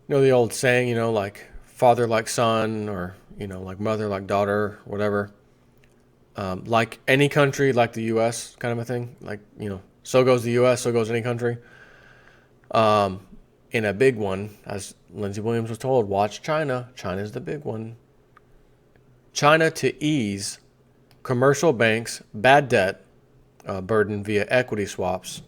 You know the old saying, like father like son, or like mother like daughter, whatever. Like any country, like the U.S. kind of a thing. Like so goes the U.S., so goes any country. Um, in a big one, as Lindsey Williams was told, watch China. China's the big one. China to ease commercial banks' bad debt burden via equity swaps.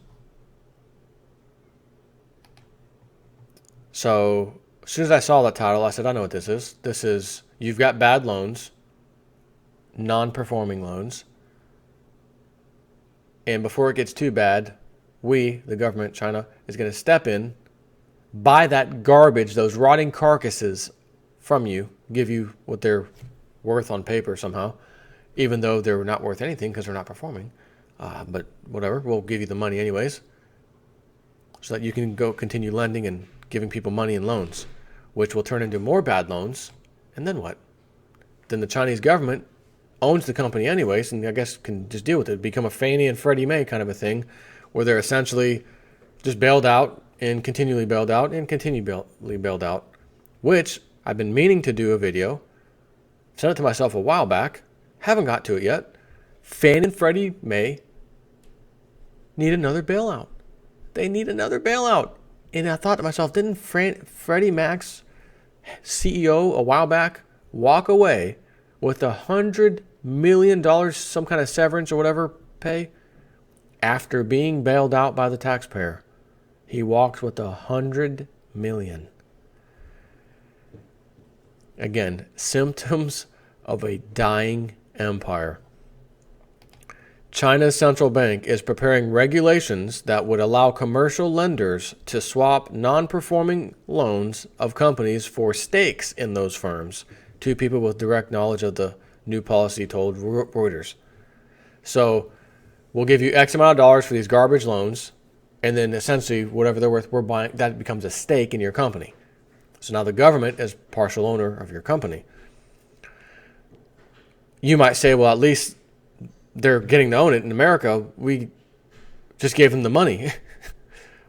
So as soon as I saw that title, I said, I know what this is. This is you've got bad loans, non-performing loans, and before it gets too bad, we, the government, China, is going to step in, buy that garbage, those rotting carcasses from you, give you what they're worth on paper somehow, even though they're not worth anything because they're not performing. But whatever, we'll give you the money anyways, so that you can go continue lending and giving people money and loans, which will turn into more bad loans. And then what? Then the Chinese government owns the company anyways, and I guess can just deal with it. Become a Fannie and Freddie Mae kind of a thing, where they're essentially just bailed out and continually bailed out and continually bailed out, which I've been meaning to do a video. Sent it to myself a while back. Haven't got to it yet. Fannie and Freddie Mae need another bailout. They need another bailout. And I thought to myself, didn't Freddie Mac's CEO a while back walk away with $100 million, some kind of severance or whatever pay, after being bailed out by the taxpayer? He walks with $100 million. Again, symptoms of a dying empire. China's central bank is preparing regulations that would allow commercial lenders to swap non-performing loans of companies for stakes in those firms. Two people with direct knowledge of the new policy told Reuters. So we'll give you X amount of dollars for these garbage loans, and then essentially whatever they're worth, we're buying. That becomes a stake in your company. So now the government is partial owner of your company. You might say, well, at least they're getting to own it. In America, we just gave them the money.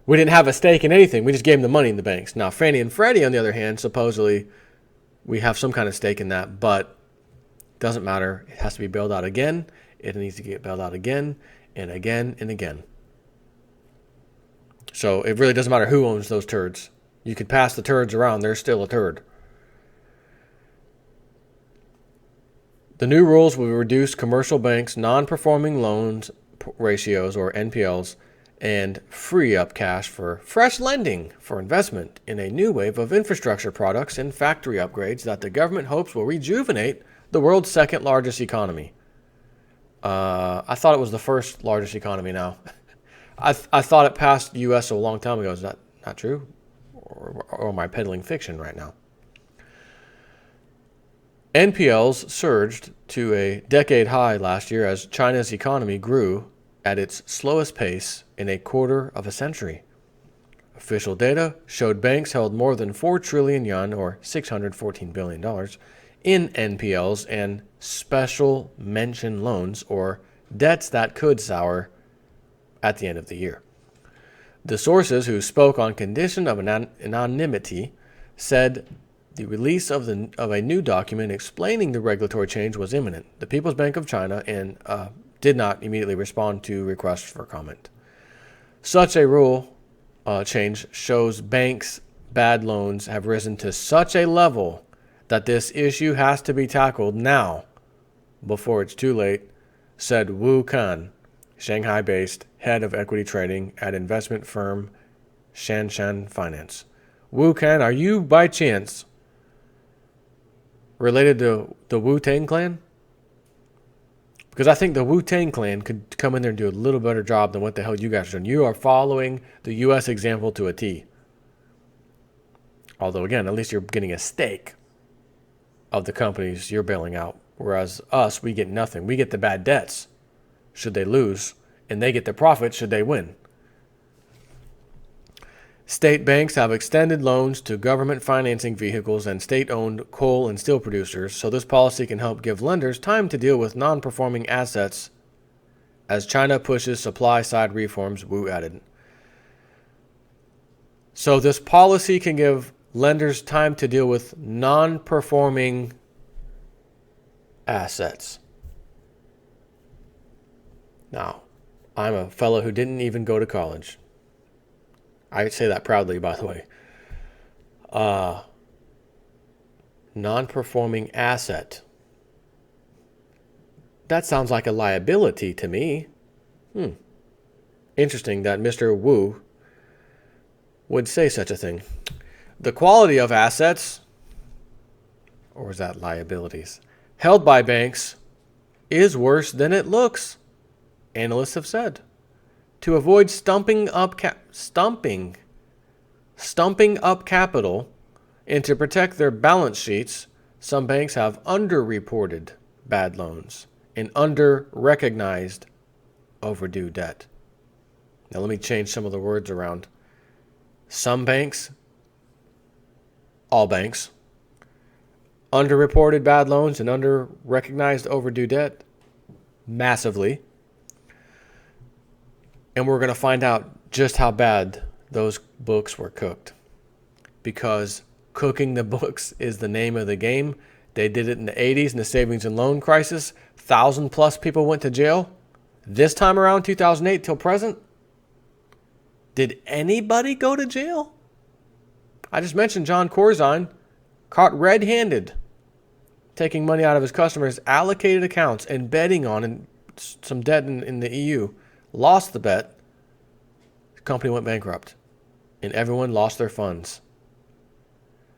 We didn't have a stake in anything. We just gave them the money in the banks. Now, Fannie and Freddie, on the other hand, supposedly we have some kind of stake in that, but it doesn't matter. It has to be bailed out again. It needs to get bailed out again and again and again. So it really doesn't matter who owns those turds. You could pass the turds around. They're still a turd. The new rules will reduce commercial banks' non-performing loans ratios, or NPLs, and free up cash for fresh lending for investment in a new wave of infrastructure products and factory upgrades that the government hopes will rejuvenate the world's second largest economy. I thought it was the first largest economy now. I thought it passed the U.S. a long time ago. Is that not true? Or am I peddling fiction right now? NPLs surged to a decade high last year as China's economy grew at its slowest pace in a quarter of a century. Official data showed banks held more than 4 trillion yuan, or $614 billion, in NPLs and special mention loans, or debts that could sour at the end of the year. The sources, who spoke on condition of anonymity, said the release of a new document explaining the regulatory change was imminent. The People's Bank of China and did not immediately respond to requests for comment. Such a rule change shows banks' bad loans have risen to such a level that this issue has to be tackled now, before it's too late, said Wu Kan, Shanghai-based head of equity trading at investment firm Shanshan Finance. Wu Kan, are you by chance related to the Wu-Tang Clan? Because I think the Wu-Tang Clan could come in there and do a little better job than what the hell you guys are doing. You are following the U.S. example to a T. Although, again, at least you're getting a stake of the companies you're bailing out. Whereas us, we get nothing. We get the bad debts should they lose, and they get the profit should they win. State banks have extended loans to government financing vehicles and state-owned coal and steel producers, so this policy can help give lenders time to deal with non-performing assets as China pushes supply-side reforms, Wu added. So this policy can give lenders time to deal with non-performing assets. Now, I'm a fellow who didn't even go to college. I say that proudly, by the way. Non-performing asset. That sounds like a liability to me. Interesting that Mr. Wu would say such a thing. The quality of assets, or is that liabilities, held by banks is worse than it looks, analysts have said. To avoid stumping up capital and to protect their balance sheets, some banks have underreported bad loans and under-recognized overdue debt. Now let me change some of the words around. Some banks, all banks, underreported bad loans and under-recognized overdue debt massively. And we're going to find out just how bad those books were cooked. Because cooking the books is the name of the game. They did it in the 80s in the savings and loan crisis. 1,000+ people went to jail. This time around, 2008 till present, did anybody go to jail? I just mentioned John Corzine caught red-handed taking money out of his customers' allocated accounts and betting on some debt in the EU. Lost the bet. The company went bankrupt. And everyone lost their funds.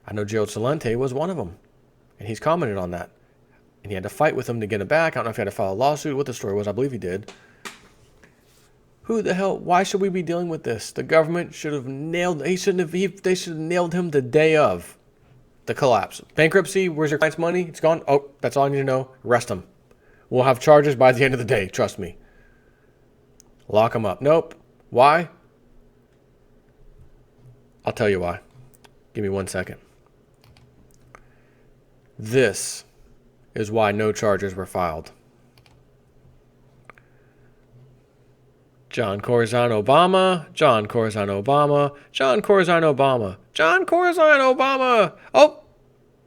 I know Gerald Celente was one of them. And he's commented on that. And he had to fight with them to get it back. I don't know if he had to file a lawsuit, what the story was. I believe he did. Who the hell? Why should we be dealing with this? The government should have nailed. They should have nailed him the day of the collapse. Bankruptcy. Where's your client's money? It's gone. Oh, that's all I need to know. Arrest him. We'll have charges by the end of the day. Trust me. Lock him up. Nope. Why? I'll tell you why. Give me 1 second. This is why no charges were filed. John Corzine Obama, John Corzine Obama, John Corzine Obama, John Corzine Obama. Oh,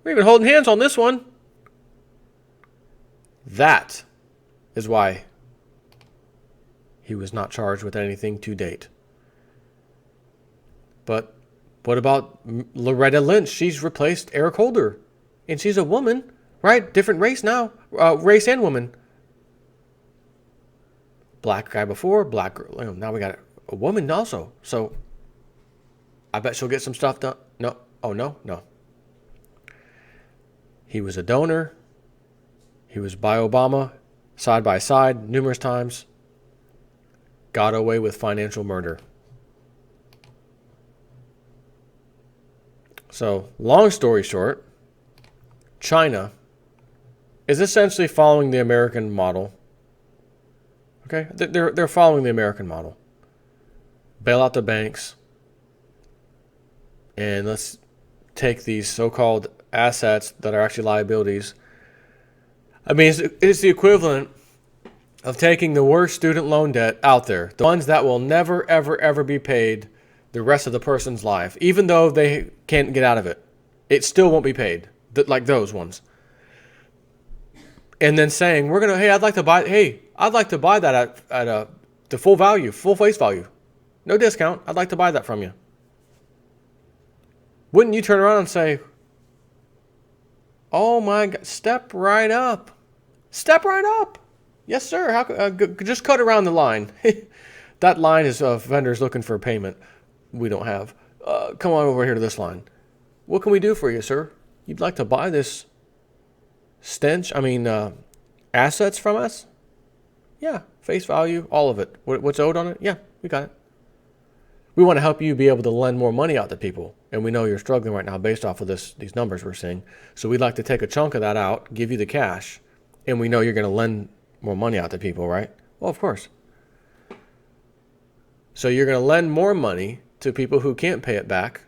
we're even holding hands on this one. That is why he was not charged with anything to date. But what about Loretta Lynch? She's replaced Eric Holder. And she's a woman, right? Different race now. Race and woman. Black guy before, black girl. Now we got a woman also. So I bet she'll get some stuff done. No. Oh, no. He was a donor. He was by Obama, side by side, numerous times. Got away with financial murder. So, long story short, China is essentially following the American model. Okay? They're following the American model. Bail out the banks. And let's take these so-called assets that are actually liabilities. I mean, it's the equivalent of taking the worst student loan debt out there. The ones that will never, ever, ever be paid the rest of the person's life. Even though they can't get out of it. It still won't be paid. Like those ones. And then saying, I'd like to buy that at the full value, full face value. No discount. I'd like to buy that from you. Wouldn't you turn around and say, oh my God, step right up. Step right up. Yes, sir. Just cut around the line. That line is vendors looking for payment we don't have. Come on over here to this line. What can we do for you, sir? You'd like to buy this assets from us? Yeah, face value, all of it. What's owed on it? Yeah, we got it. We want to help you be able to lend more money out to people. And we know you're struggling right now based off of these numbers we're seeing. So we'd like to take a chunk of that out, give you the cash, and we know you're going to lend more money out to people, right? Well, of course. So you're going to lend more money to people who can't pay it back,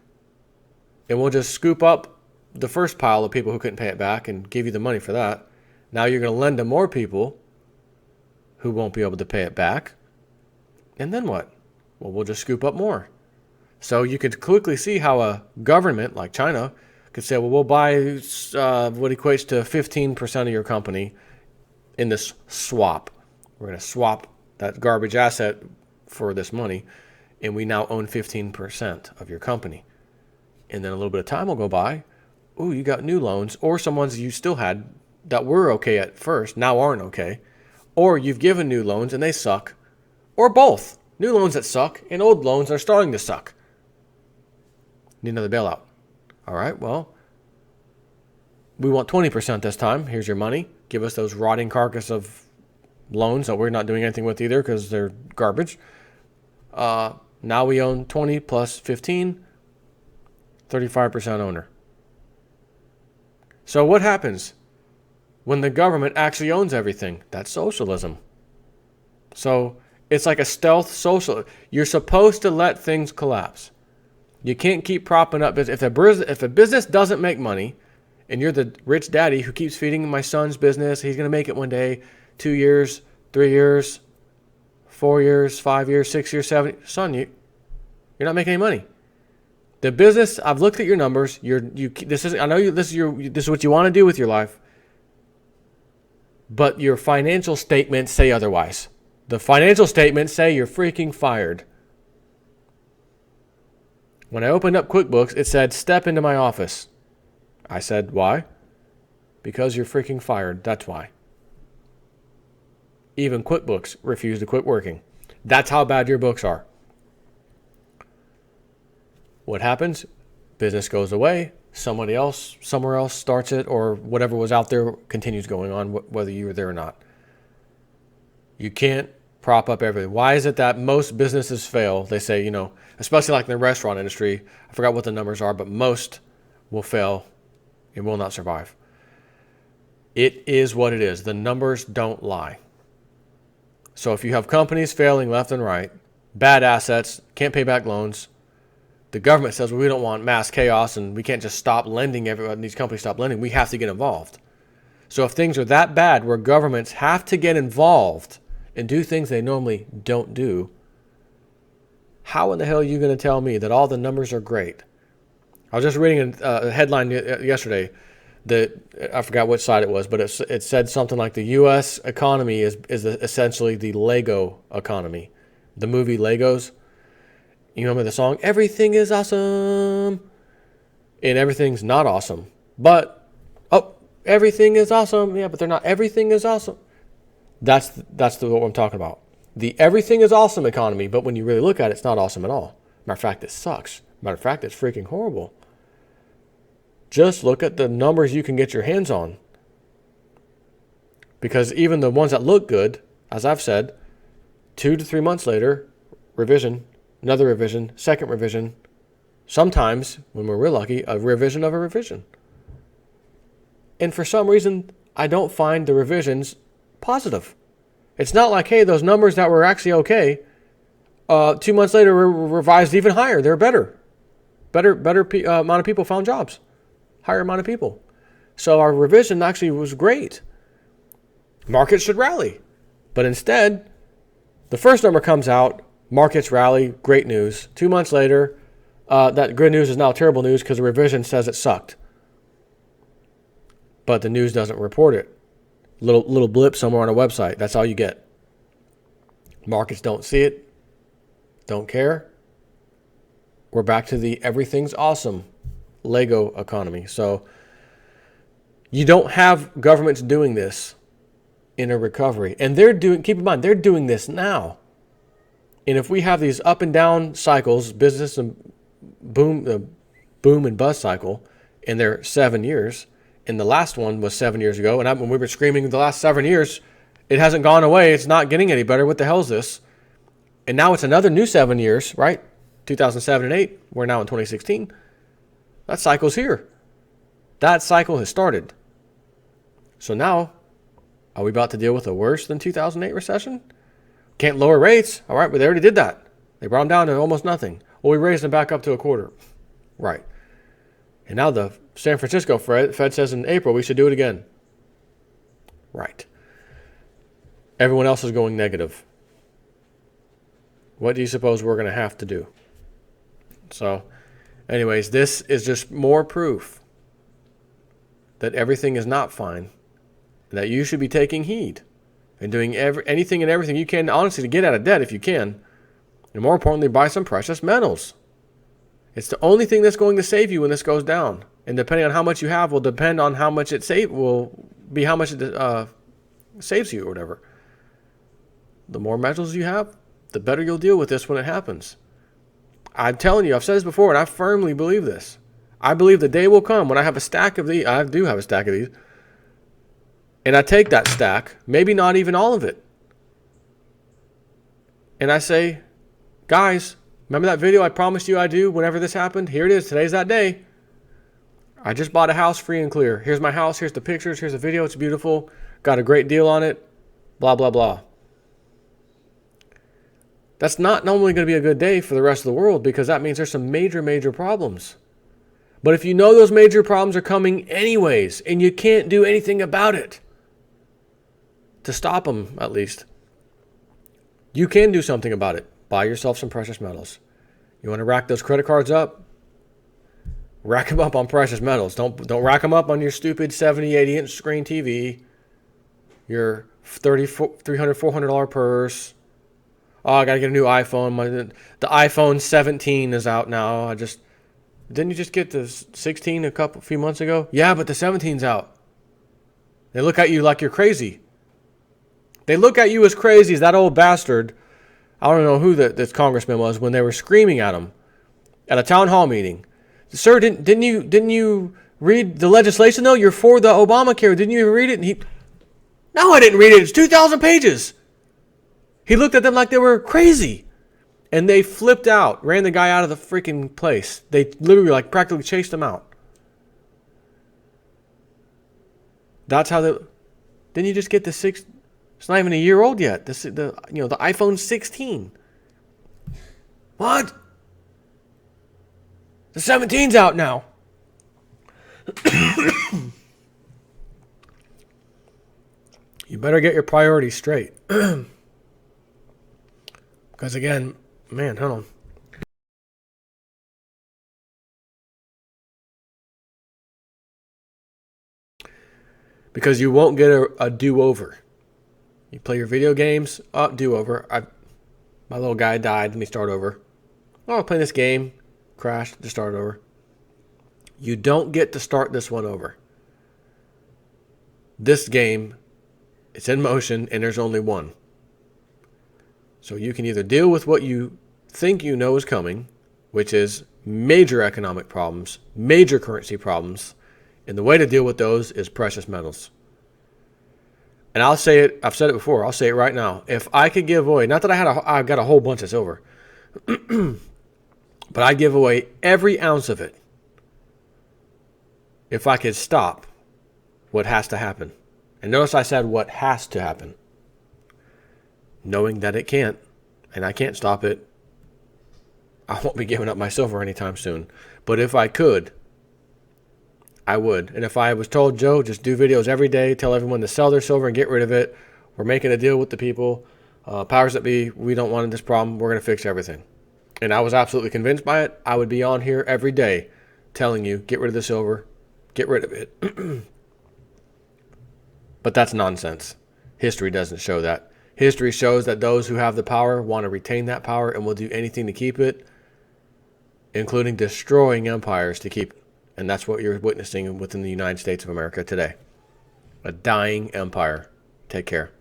and we'll just scoop up the first pile of people who couldn't pay it back and give you the money for that. Now you're going to lend to more people who won't be able to pay it back. And then what? Well, we'll just scoop up more. So you could quickly see how a government like China could say, well, we'll buy what equates to 15% of your company in this swap. We're going to swap that garbage asset for this money, and we now own 15% of your company. And then a little bit of time will go by. Ooh, you got new loans, or some ones you still had that were okay at first, now aren't okay. Or you've given new loans and they suck. Or both. New loans that suck and old loans are starting to suck. Need another bailout. All right, well, we want 20% this time. Here's your money. Give us those rotting carcass of loans that we're not doing anything with either because they're garbage. Now we own 20 plus 15, 35% owner. So what happens when the government actually owns everything? That's socialism. So it's like a stealth social. You're supposed to let things collapse. You can't keep propping up. If a business doesn't make money, and you're the rich daddy who keeps feeding my son's business, he's going to make it one day, 2 years, 3 years, 4 years, 5 years, 6 years, 7 years. Son, you're not making any money. The business, I've looked at your numbers. This is what you want to do with your life. But your financial statements say otherwise. The financial statements say you're freaking fired. When I opened up QuickBooks, it said, step into my office. I said, why? Because you're freaking fired. That's why. Even QuickBooks refused to quit working. That's how bad your books are. What happens? Business goes away. Somebody else, somewhere else starts it, or whatever was out there continues going on, whether you were there or not. You can't prop up everything. Why is it that most businesses fail? They say, especially like in the restaurant industry, I forgot what the numbers are, but most will fail and will not survive. It is what it is. The numbers don't lie. So if you have companies failing left and right, bad assets, can't pay back loans, the government says, well, we don't want mass chaos and we can't just stop lending. Everyone, these companies stop lending. We have to get involved. So if things are that bad where governments have to get involved and do things they normally don't do, how in the hell are you going to tell me that all the numbers are great? I was just reading a headline yesterday that I forgot which side it was, but it said something like the U.S. economy is essentially the Lego economy. The movie Legos. You remember the song, Everything is Awesome. And everything's not awesome. But, everything is awesome. Yeah, but they're not. Everything is awesome. That's what I'm talking about. The everything is awesome economy, but when you really look at it, it's not awesome at all. Matter of fact, it sucks. Matter of fact, it's freaking horrible. Just look at the numbers you can get your hands on. Because even the ones that look good, as I've said, 2 to 3 months later, revision, another revision, second revision, sometimes, when we're real lucky, a revision of a revision. And for some reason, I don't find the revisions positive. It's not like, hey, those numbers that were actually okay, 2 months later were revised even higher. They're better. Better amount of people found jobs. Higher amount of people. So our revision actually was great. Markets should rally. But instead, the first number comes out, markets rally, great news. 2 months later, that good news is now terrible news because the revision says it sucked. But the news doesn't report it. Little blip somewhere on a website. That's all you get. Markets don't see it. Don't care. We're back to the everything's awesome Lego economy. So you don't have governments doing this in a recovery. And keep in mind, they're doing this now. And if we have these up and down cycles, business and boom and bust cycle, and they're 7 years, and the last one was 7 years ago, and when we were screaming the last 7 years, it hasn't gone away, it's not getting any better, what the hell is this? And now it's another new 7 years, right? 2007 and 8, we're now in 2016. That cycle's here. That cycle has started. So now, are we about to deal with a worse than 2008 recession? Can't lower rates. All right, but they already did that. They brought them down to almost nothing. Well, we raised them back up to a quarter. Right. And now the San Francisco Fed says in April we should do it again. Right. Everyone else is going negative. What do you suppose we're going to have to do? So, anyways, this is just more proof that everything is not fine, and that you should be taking heed and doing anything and everything you can, honestly, to get out of debt if you can, and more importantly, buy some precious metals. It's the only thing that's going to save you when this goes down. And depending on how much you have will depend on how much it how much it saves you or whatever. The more metals you have, the better you'll deal with this when it happens. I'm telling you, I've said this before, and I firmly believe this. I believe the day will come when I have a stack of these. I do have a stack of these. And I take that stack, maybe not even all of it. And I say, guys, remember that video I promised you I'd do whenever this happened? Here it is. Today's that day. I just bought a house free and clear. Here's my house. Here's the pictures. Here's the video. It's beautiful. Got a great deal on it. Blah, blah, blah. That's not normally going to be a good day for the rest of the world, because that means there's some major, major problems. But if you know those major problems are coming anyways, and you can't do anything about it, to stop them at least, you can do something about it. Buy yourself some precious metals. You want to rack those credit cards up? Rack them up on precious metals. Don't rack them up on your stupid 70, 80-inch screen TV, your $300, $400 purse. Oh, I got to get a new iPhone. The iPhone 17 is out now. Didn't you just get the 16 a few months ago? Yeah, but the 17's out. They look at you like you're crazy. They look at you as crazy as that old bastard. I don't know who this congressman was when they were screaming at him at a town hall meeting. Sir, didn't you read the legislation though? You're for the Obamacare. Didn't you even read it? And no, I didn't read it. It's 2,000 pages. He looked at them like they were crazy. And they flipped out, ran the guy out of the freaking place. They literally practically chased him out. That's how didn't you just get the it's not even a year old yet. The iPhone 16. What? The 17's out now. You better get your priorities straight. Because again, man, hold on. Because you won't get a do-over. You play your video games, do-over. My little guy died, let me start over. Oh, I'll play this game, crashed, just start over. You don't get to start this one over. This game, it's in motion, and there's only one. So you can either deal with what you think you know is coming, which is major economic problems, major currency problems, and the way to deal with those is precious metals. And I'll say it, I've said it before, I'll say it right now. If I could give away, not that I've got a whole bunch of silver, but I'd give away every ounce of it if I could stop what has to happen. And notice I said what has to happen. Knowing that it can't, and I can't stop it, I won't be giving up my silver anytime soon. But if I could, I would. And if I was told, Joe, just do videos every day, tell everyone to sell their silver and get rid of it, we're making a deal with the people, powers that be, we don't want this problem, we're going to fix everything. And I was absolutely convinced by it, I would be on here every day telling you, get rid of the silver, get rid of it. But that's nonsense. History doesn't show that. History shows that those who have the power want to retain that power and will do anything to keep it, including destroying empires to keep it. And that's what you're witnessing within the United States of America today. A dying empire. Take care.